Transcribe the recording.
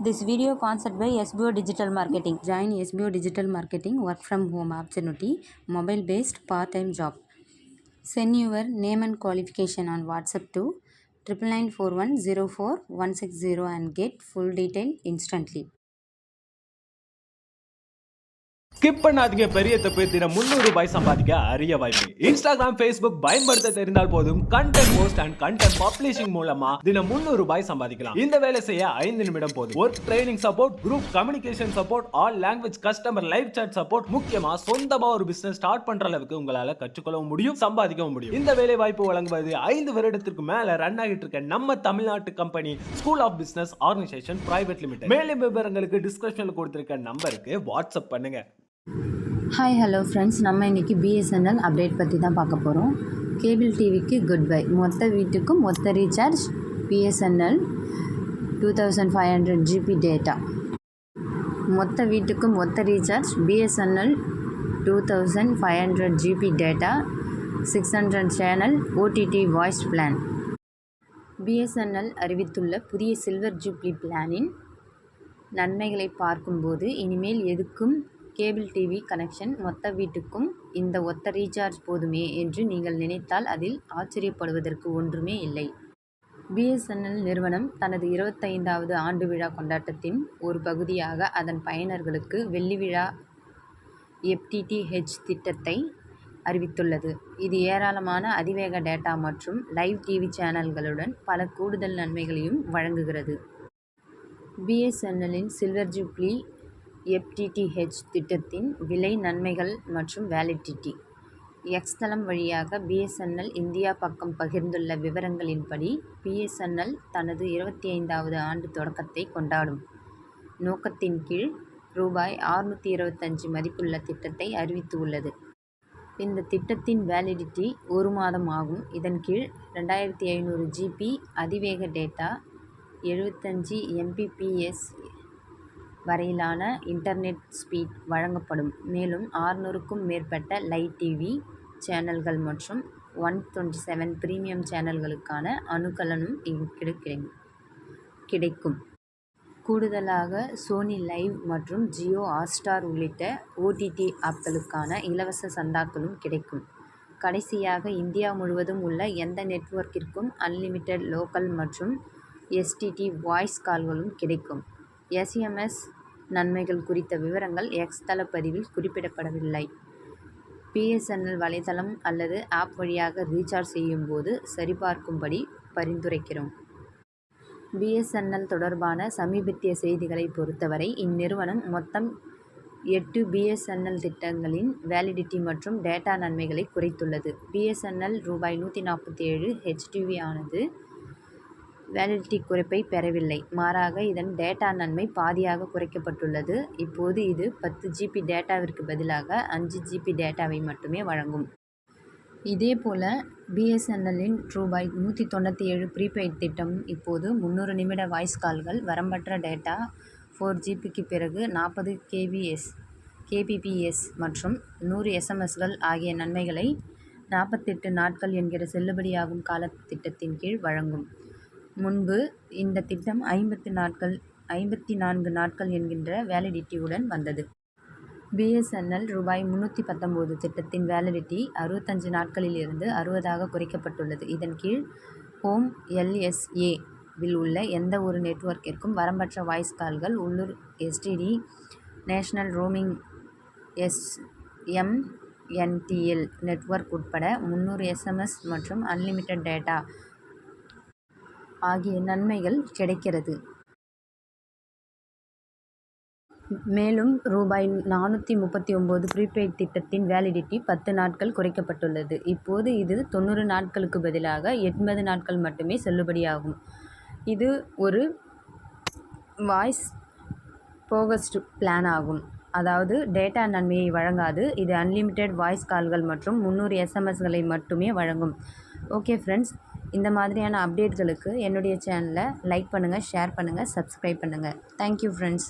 This video concept by SBO Digital Marketing. Join SBO Digital Marketing work from home opportunity, mobile based part time job. Send your name and qualification on WhatsApp to 994104 and get full detail instantly. Skip பண்ணாதீங்க. பெரிய தப்பு. தினம் 300 ரூபாய் சம்பாதிக்க அரிய வாய்ப்பு. Instagram, Facebook பயன்படுத்த தெரிந்தால் போதும் content post and content publishing மூலமா தினம் 300 ரூபாய் சம்பாதிக்கலாம். இந்த வேலை செய்ய 5 நிமிடம் போதும். Work training support, group communication support, all language customer live chat support, முக்கியமா சொந்தமா ஒரு பிசினஸ் ஸ்டார்ட் பண்ற அளவுக்கு உங்களால கற்றுக்கொள்ளவும் முடியும், சம்பாதிக்கவும் முடியும். இந்த வேலை வாய்ப்பு வழங்குவது 5 வருடத்திற்கு மேல ரன் ஆகிட்டு இருக்க நம்ம தமிழ்நாட்டு company school of business organisation private limited. மேலும் விவரங்களுக்கு டிஸ்கிரிப்ஷன்ல கொடுத்திருக்க நம்பருக்கு வாட்ஸ்அப் பண்ணுங்க. ஹாய் ஹலோ ஃப்ரெண்ட்ஸ், நம்ம இன்றைக்கி பிஎஸ்என்எல் அப்டேட் பற்றி தான் பார்க்க போகிறோம். கேபிள் டிவிக்கு குட் பை, மொத்த வீட்டுக்கும் மொத்த ரீசார்ஜ் பிஎஸ்என்எல் 2500 GB டேட்டா. மொத்த வீட்டுக்கும் மொத்த recharge BSNL 2500 GB data, 600 channel OTT voice plan. BSNL அறிவித்துள்ள புதிய சில்வர் ஜூப்ளி பிளானின் நன்மைகளை பார்க்கும்போது இனிமேல் எதுக்கும் கேபிள் டிவி கனெக்ஷன், மொத்த வீட்டுக்கும் இந்த ஒத்த ரீசார்ஜ் போதுமே என்று நீங்கள் நினைத்தால் அதில் ஆச்சரியப்படுவதற்கு ஒன்றுமே இல்லை. பிஎஸ்என்எல் நிறுவனம் தனது 25வது ஆண்டு விழா கொண்டாட்டத்தின் ஒரு பகுதியாக அதன் பயனர்களுக்கு வெள்ளி விழா FTTH திட்டத்தை அறிவித்துள்ளது. இது ஏராளமான அதிவேக டேட்டா மற்றும் லைவ் டிவி சேனல்களுடன் பல கூடுதல் நன்மைகளையும் வழங்குகிறது. பிஎஸ்என்எல்லின் சில்வர் ஜூப்ளி FTTH திட்டத்தின் விலை, நன்மைகள் மற்றும் வேலிடிட்டி. எக்ஸ் தளம் வழியாக பிஎஸ்என்எல் இந்தியா பக்கம் பகிர்ந்துள்ள விவரங்களின்படி, பிஎஸ்என்எல் தனது 25வது ஆண்டு தொடக்கத்தை கொண்டாடும் நோக்கத்தின் கீழ் ரூபாய் 625 மதிப்புள்ள திட்டத்தை அறிவித்துள்ளது. இந்த திட்டத்தின் வேலிடிட்டி 1 மாதம் ஆகும். இதன் கீழ் 2500 GB அதிவேக டேட்டா, 75 Mbps வரையிலான இன்டர்நெட் ஸ்பீட் வழங்கப்படும். மேலும் 600க்கும் மேற்பட்ட லைவ் டிவி சேனல்கள் மற்றும் 127 பிரீமியம் சேனல்களுக்கான அணுகலனும் கிடைக்கும். கூடுதலாக சோனி லைவ் மற்றும் ஜியோ ஹாட்ஸ்டார் உள்ளிட்ட OTT ஆப்களுக்கான இலவச சந்தாக்களும் கிடைக்கும். கடைசியாக, இந்தியா முழுவதும் உள்ள எந்த நெட்வொர்க்கிற்கும் அன்லிமிட்டெட் லோக்கல் மற்றும் STD வாய்ஸ் கால்களும் கிடைக்கும். SMS நன்மைகள் குறித்த விவரங்கள் எக்ஸ் தள பதிவில் குறிப்பிடப்படவில்லை. பிஎஸ்என்எல் வலைதளம் அல்லது ஆப் வழியாக ரீசார்ஜ் செய்யும் போது சரிபார்க்கும்படி பரிந்துரைக்கிறோம். பிஎஸ்என்எல் தொடர்பான சமீபத்திய செய்திகளை பொறுத்தவரை, இந்நிறுவனம் மொத்தம் 8 பிஎஸ்என்எல் திட்டங்களின் வேலிடிட்டி மற்றும் டேட்டா நன்மைகளை குறைத்துள்ளது. பிஎஸ்என்எல் ரூபாய் 147 HTV ஆனது வேலிடிட்டி குறைப்பை பெறவில்லை. மாறாக இதன் டேட்டா நன்மை பாதியாக குறைக்கப்பட்டுள்ளது. இப்போது இது 10 GB டேட்டாவிற்கு பதிலாக 5 GB டேட்டாவை மட்டுமே வழங்கும். இதேபோல பிஎஸ்என்எல்லின் ரூபாய் 197 ப்ரீபெய்ட் திட்டம் இப்போது 300 நிமிட வாய்ஸ் கால்கள், வரம்பற்ற டேட்டா, 4 GBக்கு பிறகு 40 kbps மற்றும் 100 SMSகள் ஆகிய நன்மைகளை 48 நாட்கள் என்கிற செல்லுபடியாகும் கால திட்டத்தின் கீழ் வழங்கும். முன்பு இந்த திட்டம் 54 நாட்கள் என்கின்ற வேலிடிட்டியுடன் வந்தது. பிஎஸ்என்எல் ரூபாய் 319 திட்டத்தின் வேலிடிட்டி 65 நாட்களில் இருந்து 60ஆக குறைக்கப்பட்டுள்ளது. இதன் கீழ் ஹோம் LSA வில் உள்ள எந்த ஒரு நெட்வொர்க்கிற்கும் வரம்பற்ற வாய்ஸ் கால்கள், உள்ளூர் STD, national roaming MNTL network உட்பட 300 SMS மற்றும் அன்லிமிட்டெட் டேட்டா ஆகிய நன்மைகள் கிடைக்கிறது. மேலும் ரூபாய் 439 ப்ரீபெய்ட் திட்டத்தின் வேலிடிட்டி 10 நாட்கள் குறைக்கப்பட்டுள்ளது. இப்போது இது 90 நாட்களுக்கு பதிலாக 80 நாட்கள் மட்டுமே செல்லுபடியாகும். இது ஒரு வாய்ஸ் போகஸ்ட் பிளான் ஆகும். அதாவது டேட்டா நன்மையை வழங்காது. இது அன்லிமிட்டெட் வாய்ஸ் கால்கள் மற்றும் 300 SMSகளை மட்டுமே வழங்கும். ஓகே ஃப்ரெண்ட்ஸ், இந்த மாதிரியான அப்டேட்களுக்கு என்னுடைய சேனலை லைக் பண்ணுங்கள், ஷேர் பண்ணுங்கள், சப்ஸ்கிரைப் பண்ணுங்கள். Thank you friends.